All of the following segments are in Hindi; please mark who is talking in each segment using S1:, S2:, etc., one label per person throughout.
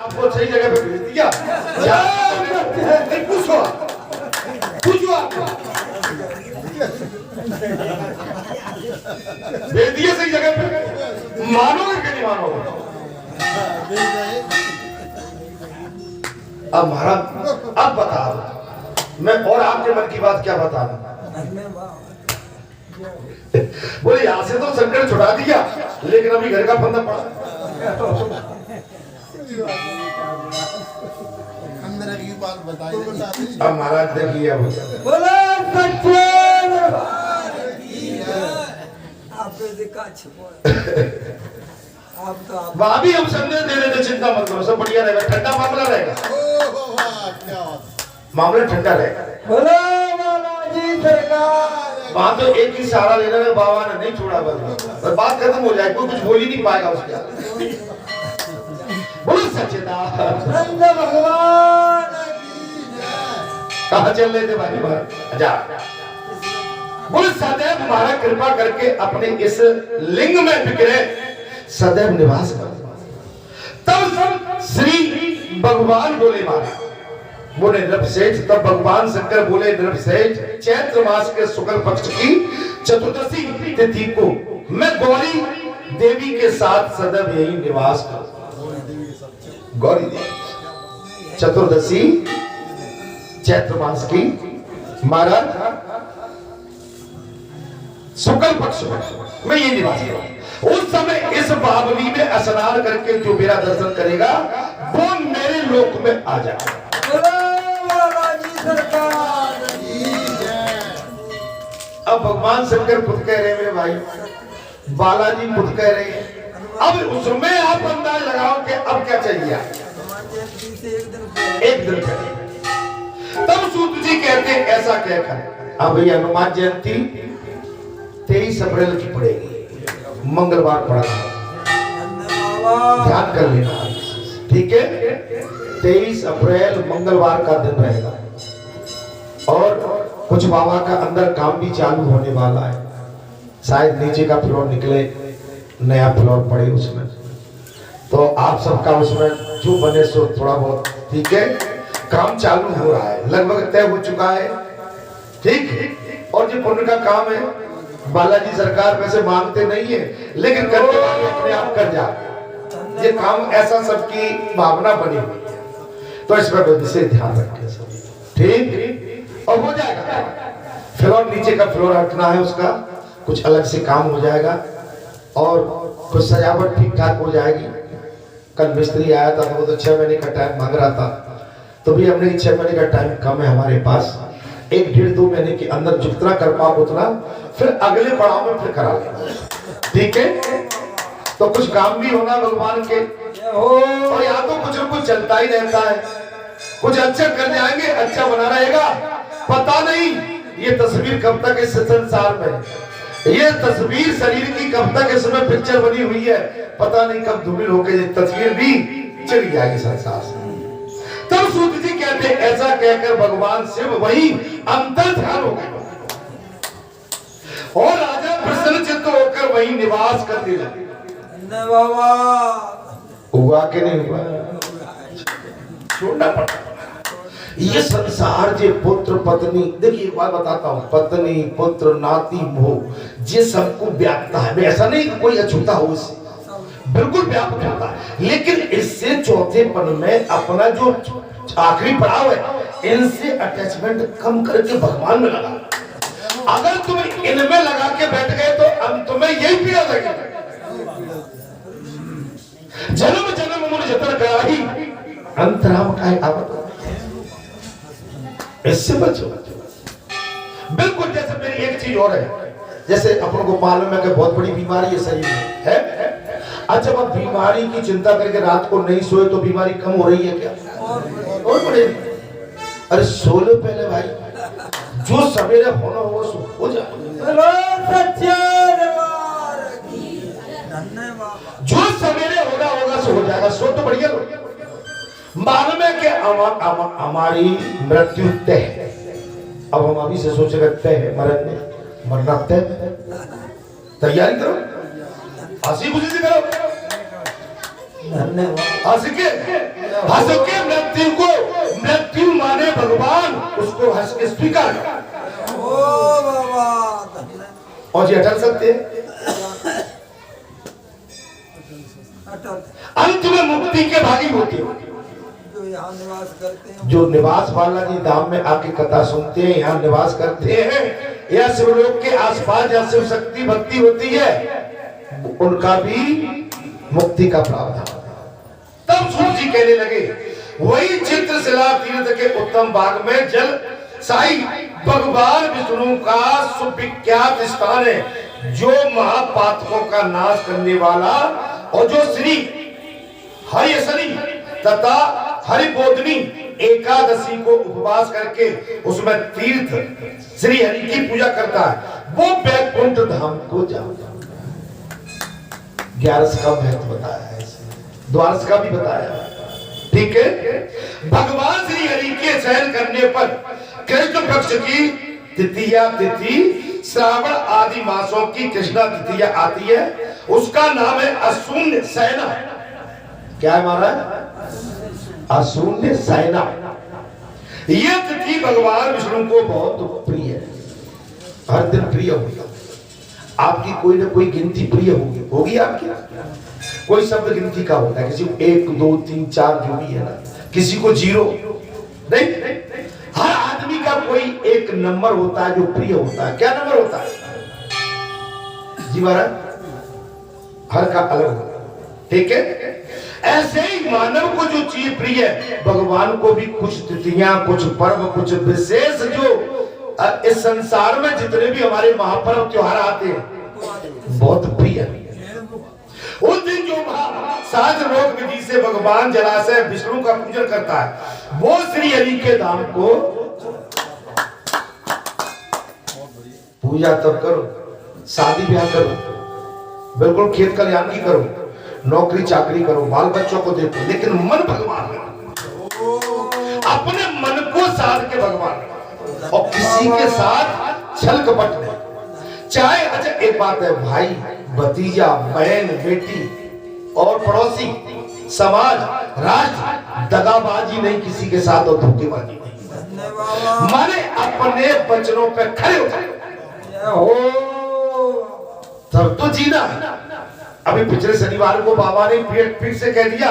S1: आपको सही जगह पे भेज दिया। नहीं पूछो पूछो आप भेज दिया सही जगह पे, मानोगे कि नहीं मानोगे? अब महाराज अब बताओ मैं और आपके मन की बात क्या बताऊं? बोले यहां से तो संकट छुड़ा दिया लेकिन अभी घर का फंदा पड़ा।
S2: अंदर की बात बताइए।
S1: अब महाराज देखिए
S3: बोलो सच्चे दरबार की जय। आपने देखा छुपा आप तो आप
S1: वहां भी हम संदेश दे देते, चिंता मत करो सब बढ़िया रहेगा, ठंडा मामला रहेगा,
S2: क्या बात,
S1: मामला ठंडा रहेगा।
S3: बोलो बालाजी सरकार।
S1: वहां तो एक ही सहारा लेना है, बाबा ने नहीं छोड़ा बस बात खत्म हो जाए, कोई कुछ बोल ही नहीं पाएगा उसके आगे। बोलो सच्चिदानंद
S3: भगवान
S1: कहाँ चल रहे थे भाई बाहर? जा बोले सदैव महाराज कृपा करके अपने इस लिंग में बिखरे सदैव निवास कर। तब सब श्री भगवान बोले महाराज बोले नृपसेठ, तब भगवान शंकर बोले नृपसेठ, चैत्र मास के शुक्ल पक्ष की चतुर्दशी तिथि को मैं गौरी देवी के साथ सदैव यही निवास कर। गौरी देवी चतुर्दशी चैत्र मास की महाराज शुक्ल पक्ष में ये निवास करूं। उस समय इस बावली में स्नान करके जो मेरा दर्शन करेगा वो मेरे लोक में आ जाएगा।
S3: बोलो बालाजी सरकार।
S1: अब भगवान शंकर खुद कह रहे हैं मेरे भाई, बालाजी खुद कह रहे हैं, अब उसमें आप अंदाज लगाओ कि अब क्या चाहिए। एक दिन पहले तब सूत जी कहते हैं ऐसा कहकर अब ये हनुमान जयंती 23 अप्रैल की पड़ेगी, मंगलवार पड़ा, ध्यान कर लेना ठीक है। 23 अप्रैल मंगलवार का दिन रहेगा और कुछ बाबा का अंदर काम भी चालू होने वाला है, शायद नीचे का फ्लोर निकले, नया फ्लोर पड़े उसमें, तो आप सबका उसमें जो बने सो थोड़ा बहुत ठीक है, काम चालू हो रहा है, लगभग तय हो चुका है ठीक। और जो पुण्य का काम है बालाजी सरकार वैसे मांगते नहीं है लेकिन करके अपने आप कर जाते, ये काम ऐसा सबकी भावना बनी हुई है, तो इस पर विशेष ध्यान रखें ठीक और हो जाएगा। फ्लोर नीचे का फ्लोर हटना है, उसका कुछ अलग से काम हो जाएगा और कुछ सजावट ठीक ठाक हो जाएगी। कल मिस्त्री आया था तो वो तो 6 महीने का टाइम मांग रहा था, तो भी हमने 6 महीने का टाइम कम है हमारे पास, 1-1.5-2 महीने के अंदर जितना कर पाओ उतना, फिर अगले पड़ाव में फिर करा लेना ठीक है। तो कुछ काम भी होना भगवान के, और यहाँ तो कुछ न कुछ चलता ही रहता है, कुछ अच्छा कर जाएंगे अच्छा बना रहेगा, पता नहीं ये तस्वीर कब तक इस संसार में, ये तस्वीर शरीर की कब तक इसमें पिक्चर बनी हुई है, पता नहीं कब धूमिल होकर ये तस्वीर भी चली जाएगी संसार से। तब सूत जी कहते ऐसा कहकर भगवान शिव वही अंतर ध्यान हो गए और राजा प्रसन्न चित्त होकर वही निवास करने लगे।
S3: बाबा
S1: हुआ कि नहीं हुआ? छोड़ना पड़ा। ये संसार जे पुत्र पत्नी, देखिए एक बात बताता हूँ, पत्नी पुत्र नाती मोह ये सबको व्यापता है, ऐसा नहीं कि कोई अछूता हो, इससे बिल्कुल व्याप्त होता है, लेकिन इससे चौथेपन में अपना जो आखिरी पड़ाव है इनसे अटैचमेंट कम करके भगवान में लगा। अगर तुम इनमें लगा के बैठ गए तो अंत में यही पीड़ा लगेगी, जन्म जन्म मुझ जतर कराही अंतराम का आवत, इससे बचो। बिल्कुल जैसे मेरी एक चीज और है, जैसे अपन को मालूम है कि बहुत बड़ी बीमारी है शरीर में है, अच्छा अब बीमारी की चिंता करके रात को नहीं सोए तो बीमारी कम हो रही है क्या? और बड़े अरे सो लो पहले भाई, जो सवेरे होना होगा सो हो जाए, जो सवेरे होगा सो हो जाएगा, सो तो बढ़िया लो। मालूम है कि हमारी मृत्यु तय है, अब हम अभी से सोचे तय है, मरना तय, तैयारी करो, हंसी खुशी से करो,
S3: धन्यवाद।
S1: हंस के हंस के मृत्यु को मृत्यु माने भगवान, उसको हंस के स्वीकार कर।
S3: ओ बाबा धन्य
S1: और जी अटल सकते हैं।
S3: अटल
S1: अंत में मुक्ति के भागी होते हैं
S3: जो यहाँ निवास करते हैं।
S1: जो निवास बालाजी धाम में आके कथा सुनते हैं, यहाँ निवास करते हैं, या शिवलोक के आसपास या शिव शक्ति भक्ति होती है, उनका भी मुक्ति का प्रावधान। तब सूत जी कहने लगे, वही चित्रशिला तीर्थ के उत्तम भाग में जल साई भगवान विष्णु का सुविख्यात स्थान है, जो महापातकों का नाश करने वाला और जो श्री हरिशनी तथा हरिबोधनी एकादशी को उपवास करके उसमें तीर्थ श्री हरि की पूजा करता है, वो बैकुंठ धाम को जाओ। 11 का महत्व बताया है, 12 का भी बताया। ठीक है, भगवान श्री हरि के शयन करने पर कृष्ण पक्ष की तृतीया तिथि श्रावण आदि मासों की कृष्णा तृतीया आती है, उसका नाम है अशून्य शयना। क्या है महाराज? अशून्य शयना। यह तिथि भगवान विष्णु को बहुत प्रिय है, हर दिन प्रिय होगा। आपकी कोई ना कोई गिनती प्रिय होगी, होगी आपकी? कोई शब्द गिनती का होता है, किसी को 1 2 3 4 जो भी है ना, किसी को 0 नहीं। हर आदमी का कोई एक नंबर होता है जो प्रिय होता है। क्या नंबर होता है जी महाराज? हर का अलग होता है। ठीक है, ऐसे ही मानव को जो चीज प्रिय है, भगवान को भी कुछ तिथियां, कुछ पर्व, कुछ विशेष जो इस संसार में जितने भी हमारे महापर्व त्योहार आते हैं बहुत प्रिय है। उस दिन जो साज रोग विधि से भगवान जलाशय विष्णु का पूजन करता है, वो श्री हरि के धाम को पूजा तब करो, शादी ब्याह करो, बिल्कुल खेत कल्याण की करो, नौकरी चाकरी करो, बाल बच्चों को देखो, लेकिन मन भगवान में, अपने मन को साध के भगवान में, और किसी के साथ छल कपट में। चाहे अच्छा एक बात है, भाई भतीजा बहन बेटी और पड़ोसी समाज राष्ट्र दगाबाजी नहीं किसी के साथ, और धोखेबाजी नहीं, माने अपने वचनों पे खड़े हो तब तो जीना है। अभी पिछले शनिवार को बाबा ने पीठ से कह दिया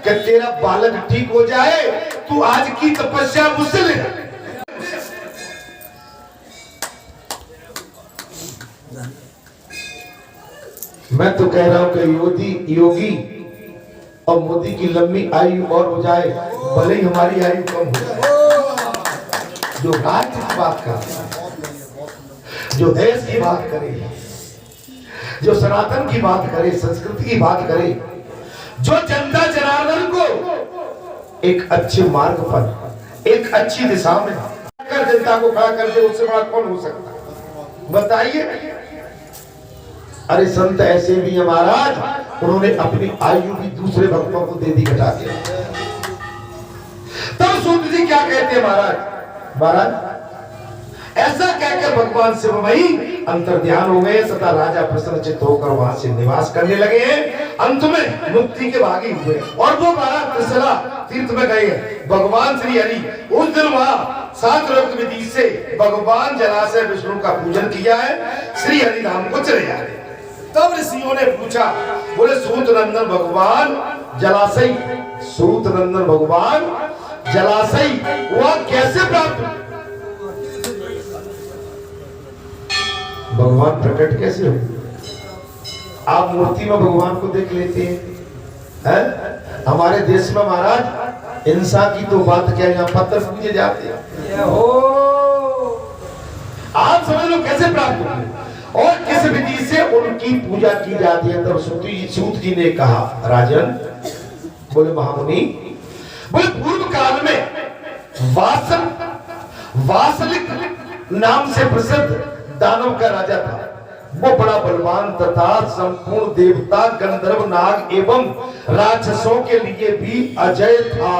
S1: कि तेरा बालक ठीक हो जाए, तू आज की तपस्या मुझसे ले। मैं तो कह रहा हूं कि योगी और मोदी की लंबी आयु और हो जाए, भले ही हमारी आयु कम हो जाए। जो राज्य की बात करे, जो देश की बात करे, जो सनातन की बात करे, संस्कृति की बात करे, जो जनता जनार्दन को एक अच्छे मार्ग पर, एक अच्छी दिशा में जनता को खड़ा कर दे, उससे बड़ा कौन हो सकता? बताइए। अरे संत ऐसे भी हैं महाराज, उन्होंने अपनी आयु भी दूसरे भक्तों को दे दी घटा के। तब सूत जी क्या कहते हैं महाराज? महाराज ऐसा कहकर भगवान शिवमयी अंतर्ध्यान हो गए तथा राजा प्रसन्नचित्त होकर वहां से निवास करने लगे हैं। अंत में मुक्ति के भागी हुए और वो 12 त्रिशला तीर्थ में गए। भगवान श्री हरि उस दिन वहां शास्त्रोक्त विधि से भगवान जलाशय विष्णु का पूजन किया है, श्री हरि धाम को चले जा रहे। तब ऋषियों ने पूछा, बोले सूत नंदन भगवान जलाशय, सूत नंदन भगवान जलाशय वह कैसे प्राप्त? भगवान प्रकट कैसे हो? आप मूर्ति में भगवान को देख लेते हैं। हमारे देश में महाराज इंसान की तो बात क्या, यहाँ पत्थर पूजे जाते हैं। आप समझ लो कैसे प्राप्त हुए और किस विधि से उनकी पूजा की जाती है। तब सूत जी ने कहा, राजन, बोले महामुनि, बोले पूर्व काल में वासलिक नाम से प्रसिद्ध दानव का राजा था। वो बड़ा बलवान तथा संपूर्ण देवता, गंधर्व, नाग एवं राक्षसों के लिए भी अजय था,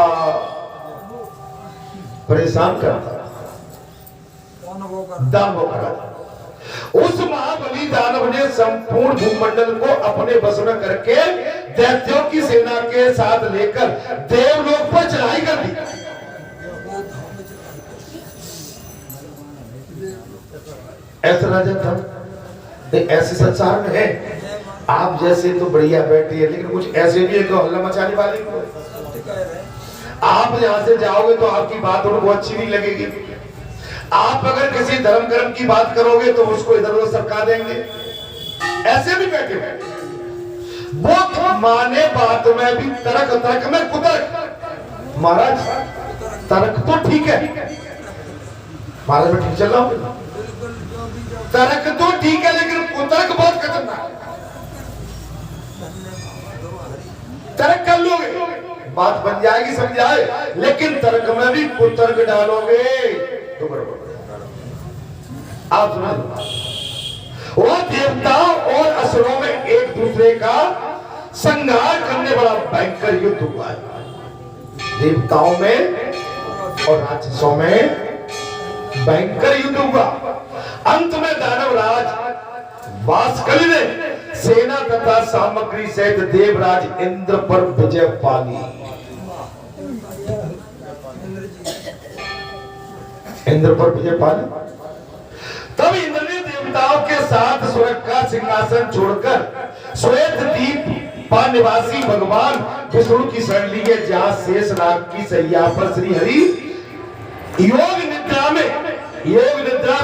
S1: परेशान करता दानवों का राजा। उस महाबली दानव ने संपूर्ण भूमंडल को अपने वश में करके दैत्यों की सेना के साथ लेकर देवलोक पर राजा था ऐसे संसार में है। आप जैसे तो बढ़िया बैठे हैं, लेकिन कुछ ऐसे भी है हल्ला मचाने वाले। आप यहाँ से जाओगे तो आपकी बात उनको अच्छी नहीं लगेगी। आप अगर किसी धर्म कर्म की बात करोगे तो उसको इधर उधर सरका देंगे। ऐसे भी बैठे बैठे वो माने बात में भी तर्क, तर्क में कुतर्क। महाराज तर्क तो ठीक है, महाराज मैं ठीक चल रहा हूं, तर्क तो ठीक है, लेकिन कुतर्क बहुत खतरनाक। तर्क कर लोगे बात बन जाएगी, समझाए, लेकिन तर्क में भी कुतर्क डालोगे तो बराबर। आप सुना, वो देवताओं और असुरों में एक दूसरे का संहार करने वाला भयंकर युद्ध हुआ है। देवताओं में और राक्षसों में भयंकर युद्ध हुआ। अंत में दानवराज वासकली ने सेना तथा सामग्री सहित देवराज इंद्र पर विजय पाली। इंद्र पर विजय पाली। तब इंद्र ने देवताओं के साथ स्वर्ग का सिंहासन छोड़कर श्वेत द्वीप पर निवासी भगवान विष्णु की शरण ली है, जहां शेषनाग की सैया पर श्री हरि योग निद्रा में, योग निद्रा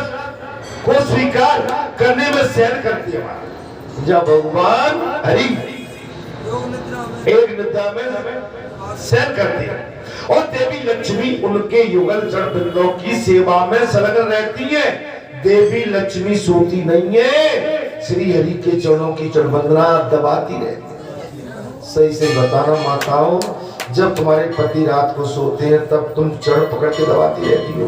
S1: को स्वीकार करने में शयन करती है। जब भगवान हरि एक निद्रा में शयन करते हैं और देवी लक्ष्मी उनके युगल चरण बिंदों की सेवा में संलग्न रहती है। देवी लक्ष्मी सोती नहीं है, श्री हरि के चरणों की चरणवंदना दबाती रहती है। सही से बताना माताओं, जब तुम्हारे पति रात को सोते हैं तब तुम चरण पकड़ के दबाती रहती हो।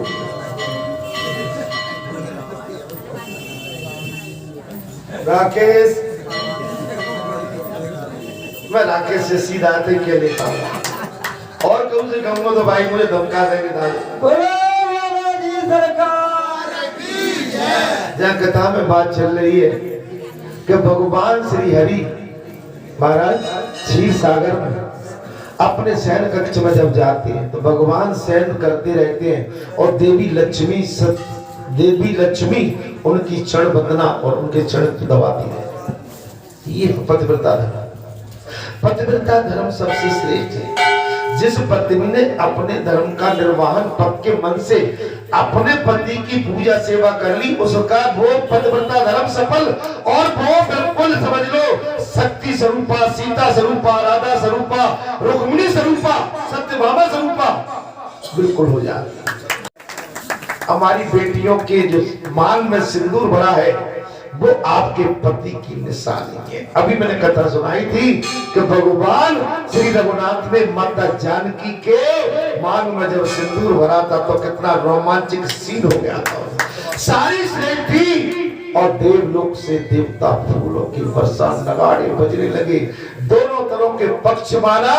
S1: राकेश, मैं राकेश से सीधा आते क्या लेता हूँ और कहूँ से कहूँगा तो भाई मुझे धमका देंगे। जहाँ कथा में बात चल रही है कि भगवान श्री हरि महाराज क्षीर सागर में अपने शयन कक्ष में जब जाते हैं तो भगवान शयन करते रहते हैं और देवी लक्ष्मी उनकी चरण वंदना और उनके चरण दबाती है। ये पतिव्रता धर्म, पतिव्रता धर्म सबसे श्रेष्ठ है। जिस पत्नी ने अपने धर्म का निर्वाहन पद के मन से अपने पति की पूजा सेवा कर ली, उसका वो पतिव्रता धर्म सफल। और वो बिल्कुल समझ लो शक्ति स्वरूपा, सीता स्वरूपा, राधा स्वरूपा, रुक्मिणी स्वरूपा, सत्यभामा स्वरूपा बिल्कुल हो जाती। हमारी बेटियों के जो मांग में सिंदूर भरा है वो आपके पति की निशानी है। अभी मैंने कथा सुनाई थी कि भगवान श्री रघुनाथ ने माता जानकी के मांग में जब सिंदूर भरा था तो कितना रोमांचक सीन हो गया था। सारी श्रेष्ठ थी और देवलोक से देवता फूलों की वर्षा, नगाड़े बजने लगे, दोनों तरफ के पक्ष माना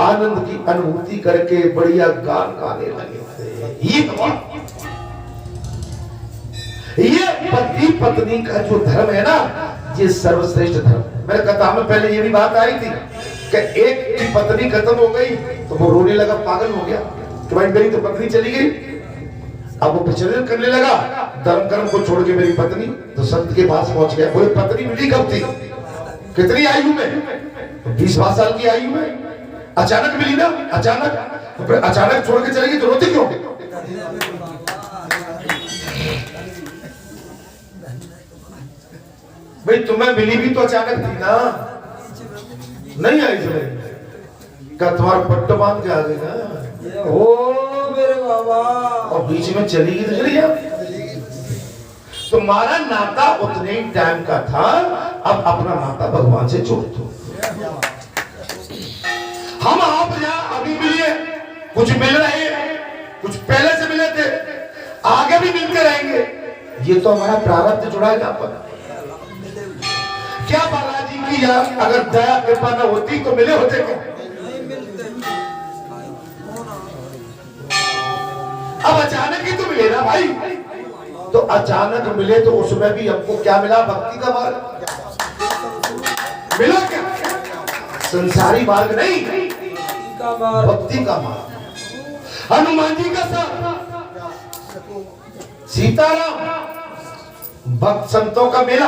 S1: आनंद की अनुभूति करके बढ़िया गान गाने लगे। ये पति पत्नी का जो धर्म है ना, ये सर्वश्रेष्ठ धर्म। मेरे कथा में पहले ये भी बात आई थी कि एक की पत्नी खत्म हो गई तो वो रोने लगा, पागल हो गया कि भाई मेरी तो पत्नी चली गई। अब वो विचलन करने लगा, धर्म कर्म को छोड़ के मेरी पत्नी। तो संत के पास पहुंच गया, बोले पत्नी मिली कब थी, कितनी आयु में? 20 साल की आयु में अचानक मिली ना। अचानक छोड़ के चली गई तो रोती क्यों? भाई तुम्हें मिली भी तो अचानक थी ना, नहीं आई समझ का तुम्हारा पट्टा बांध के आ गई ना।
S3: ओ मेरे बाबा,
S1: और बीच में चली गई तो चली जाओ। तुम्हारा नाता उतने ही टाइम का था, अब अपना नाता भगवान से जोड़ दो। हम आप यहाँ अभी मिले, कुछ मिल रहे हैं, कुछ पहले से मिले थे, आगे भी मिलते रहेंगे। ये तो हमारा प्रारब्ध जुड़ा है यहाँ पर। क्या बालाजी की अगर दया कृपा न होती तो मिले होते क्या? अब अचानक ही तो मिले ना भाई। तो अचानक मिले तो उसमें भी हमको क्या मिला? भक्ति का मार्ग मिला। क्या संसारी मार्ग नहीं, भक्ति का मार्ग। हनुमान जी का साथ, सीताराम भक्त संतों का मेला,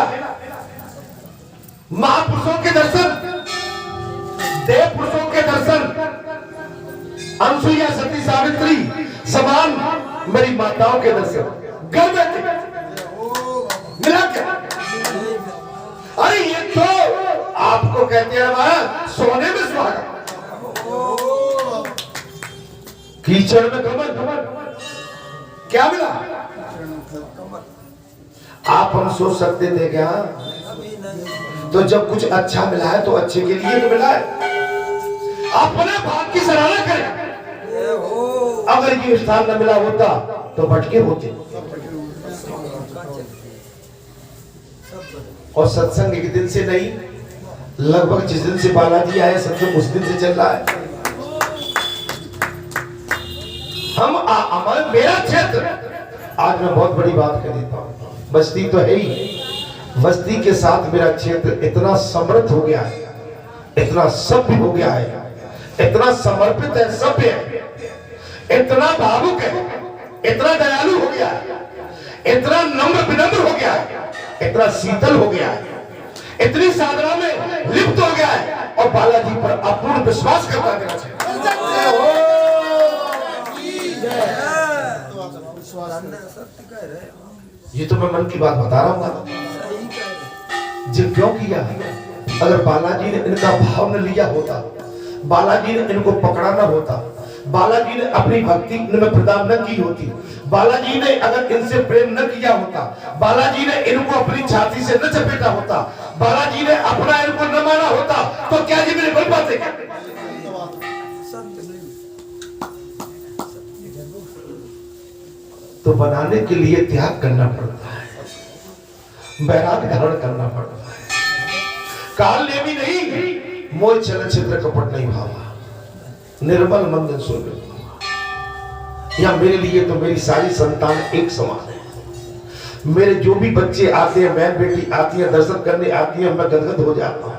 S1: महापुरुषों के दर्शन, देव पुरुषों के दर्शन, अनसुईया सती सावित्री समान मेरी माताओं के दर्शन घर बैठे मिला क्या? अरे ये तो आपको कहते हैं हमारा सोने में सुहागा, कीचड़ में कमल, क्या मिला? आप हम सोच सकते थे क्या? तो जब कुछ अच्छा मिला है तो अच्छे के लिए तो मिला है, अपने भाग की सराहना करें। अगर ये स्थान न मिला होता तो भटके होते। और सत्संग एक दिन से नहीं, लगभग जिस दिन से बालाजी आए सत्संग उस दिन से चल रहा है। हमारे मेरा क्षेत्र, आज मैं बहुत बड़ी बात कर देता हूँ, बस्ती तो है ही, बस्ती के साथ मेरा क्षेत्र इतना समृद्ध हो गया है, इतना सभ्य हो गया है, इतना समर्पित है, सभ्य है, इतना भावुक है, इतना दयालु हो गया है, इतना नम्र विनम्र हो गया है, इतना शीतल हो गया है, इतनी साधना में लिप्त हो गया है और बालाजी पर अपूर्ण विश्वास करता देना चाहिए। ये तो मैं मन की बात बता रहा हूँ। जिन क्यों किया? अगर बालाजी ने इनका भाव न लिया होता, बालाजी ने इनको पकड़ा न होता, बालाजी ने अपनी भक्ति इनमें प्रदान न की होती, बालाजी ने अगर इनसे प्रेम न किया होता, बालाजी ने इनको अपनी छाती से न चपेटा होता, बालाजी ने अपना इनको न माना होता, तो क्या ये मेरे बन पाते? तो बनाने के लिए त्याग करना पड़ता है, बैराग धारण करना पड़ता है। काल ने भी नहीं, मोह छल छिद्र कपट नहीं भावा, निर्मल मंदन सोने। या मेरे लिए तो मेरी सारी संतान एक समान है। मेरे जो भी बच्चे आते हैं, बहन बेटी आती है, दर्शन करने आती है, मैं गदगद हो जाता हूँ।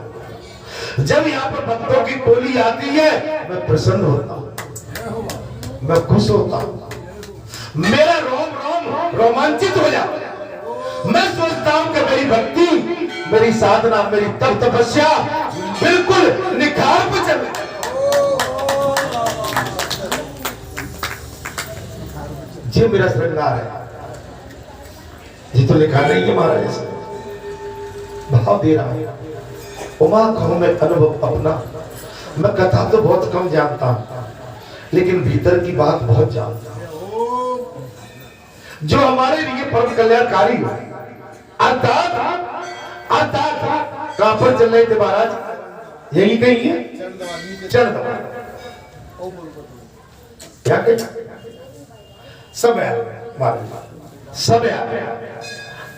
S1: जब यहाँ पर भक्तों की टोली आती है, मैं प्रसन्न होता हूँ, मैं खुश होता हूँ, मेरा रोम रोम रोमांचित हो जाता है। मैं सोचता हूं कि मेरी भक्ति, मेरी साधना, मेरी तप तपस्या बिल्कुल निखार पर चल रही। ये मेरा श्रृंगार है, ये तो लिखा नहीं है महाराज, भाव दे रहा हूं। उमा कहूं मैं अनुभव अपना, मैं कथा तो बहुत कम जानता हूं, लेकिन भीतर की बात बहुत जानता हूं, जो हमारे लिए परम कल्याणकारी हो। अर्थात कहां पर चल रहे थे महाराज? यही कहीं है, चल क्या कहते सब है सब है।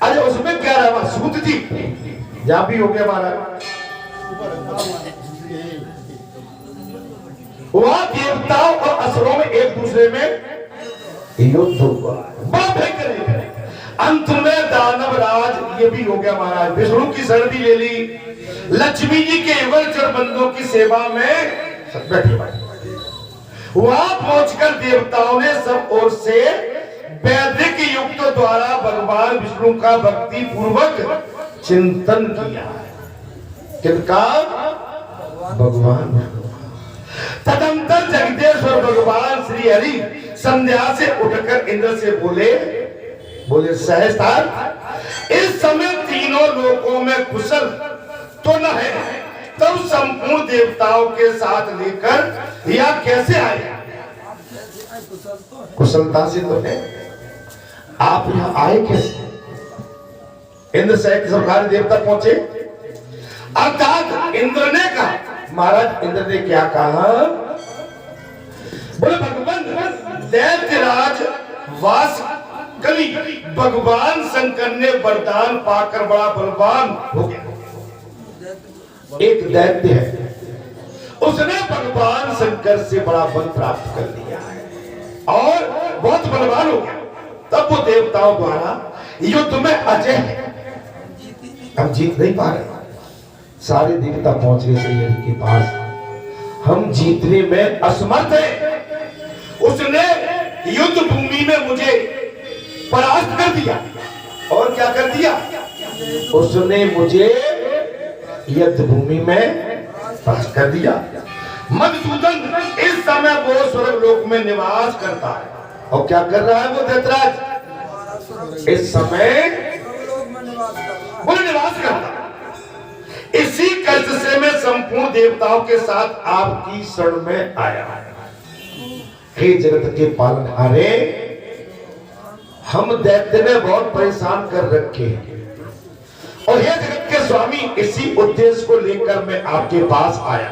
S1: अरे उसमें क्या रहा? सूत जी जहां भी हो गया महाराज, वहां देवताओं और असुरों में एक दूसरे में युद्ध हुआ, बड़ा भयंकर। अंत में दानव राज ये भी हो गया महाराज, विष्णु की शरण भी ले ली, लक्ष्मी जी के युगलचर बंदों की सेवा में बैठे। वहां पहुंचकर देवताओं ने सब ओर से वैदिक युक्तों द्वारा भगवान विष्णु का भक्ति पूर्वक चिंतन किया। किनका? भगवान। तदंतर जगदीश्वर भगवान श्री हरि संध्या से उठकर इंद्र से बोले सहस्त्र, इस समय तीनों लोकों में कुशल तो न है, तब संपूर्ण देवताओं के साथ लेकर या कैसे आए? कुशलता से तो है। आप यहाँ आए कैसे? इंद्र सहित सारे देवता पहुंचे। अर्थात इंद्र ने कहा, महाराज इंद्र ने क्या कहा? बोले भगवान दैत्यराज वास कली भगवान शंकर ने वरदान पाकर बड़ा बलवान हो गया। एक दैत्य है, उसने भगवान शंकर से बड़ा बल प्राप्त कर लिया है और बहुत बलवान हो गया। तब वो देवताओं द्वारा युद्ध में अजय है, हम जीत नहीं पा रहे। सारे देवता पहुंच गए श्री हरि के पास, हम जीतने में असमर्थ हैं। उसने युद्ध भूमि में मुझे परास्त कर दिया और क्या क्या कर दिया? उसने मुझे युद्ध भूमि में पहुंच कर दिया। मधुसूदन इस समय वो स्वर्ग लोक में निवास करता है। और क्या कर रहा है वो धृतराज? इस समय वो निवास करता है। इसी कष्ट से मैं संपूर्ण देवताओं के साथ आपकी शरण में आया। हे जगत के पालनहारे, हम दैत्य ने बहुत परेशान कर रखे हैं, और हे जगत के स्वामी, इसी उद्देश्य को लेकर मैं आपके पास आया।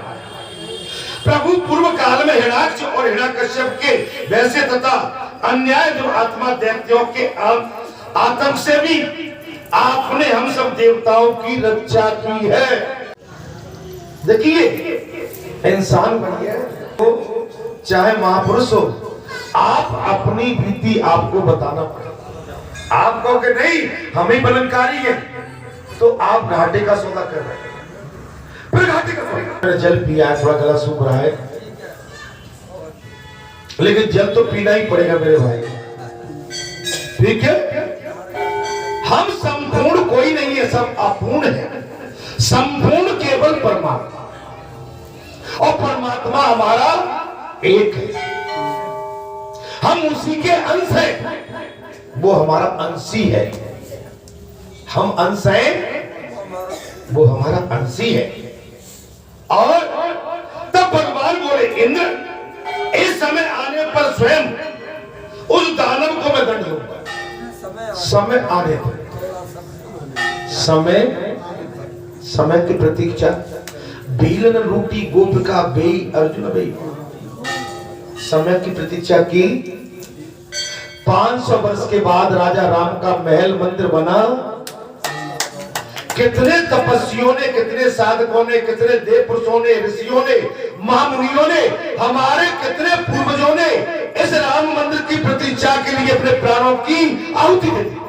S1: प्रभु, पूर्व काल में हिरण्याक्ष और हिरण्यकश्यप के वैसे तथा अन्याय दुरात्मा दैत्यों के आतंक से भी आपने हम सब देवताओं की रक्षा की है। देखिए, इंसान बनिए तो चाहे महापुरुष हो, आप अपनी बीती आपको बताना पड़ेगा। आप कहोगे नहीं हम ही बलनकारी है, तो आप घाटे का सौदा कर रहे हैं। फिर घाटे का सौदा, जल पिया है, थोड़ा गला सूख रहा है, लेकिन जल तो पीना ही पड़ेगा मेरे भाई, ठीक है? हम संपूर्ण कोई नहीं है, सब अपूर्ण है। संपूर्ण केवल परमात्मा, और परमात्मा हमारा एक है। हम उसी के अंश हैं, वो हमारा अंशी है। हम अंश हैं, वो हमारा अंशी है। और तब भगवान बोले, इंद्र, इस समय आने पर स्वयं उस दानव को मैं दंड दूंगा। समय आने पर, समय की प्रतीक्षा। बीलन रूटी गोपिका बेई अर्जुन बेई, समय की प्रतीक्षा की। 500 वर्ष के बाद राजा राम का महल मंदिर बना। कितने तपस्वियों ने, कितने साधकों ने, कितने देव पुरुषों ने, ऋषियों ने, महामुनियों ने, हमारे कितने पूर्वजों ने इस राम मंदिर की प्रतीक्षा के लिए अपने प्राणों की आहुति दे दी।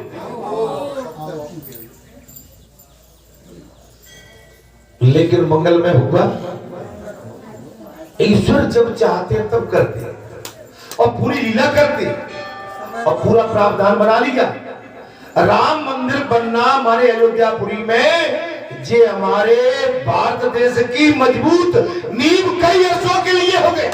S1: लेकिन मंगलमय हुआ। ईश्वर जब चाहते हैं तब करते हैं, और पूरी लीला करते हैं, और पूरा प्रावधान बना लिया। राम मंदिर बनना हमारे अयोध्यापुरी में, जे हमारे भारत देश की मजबूत नींव कई वर्षों के लिए हो गए।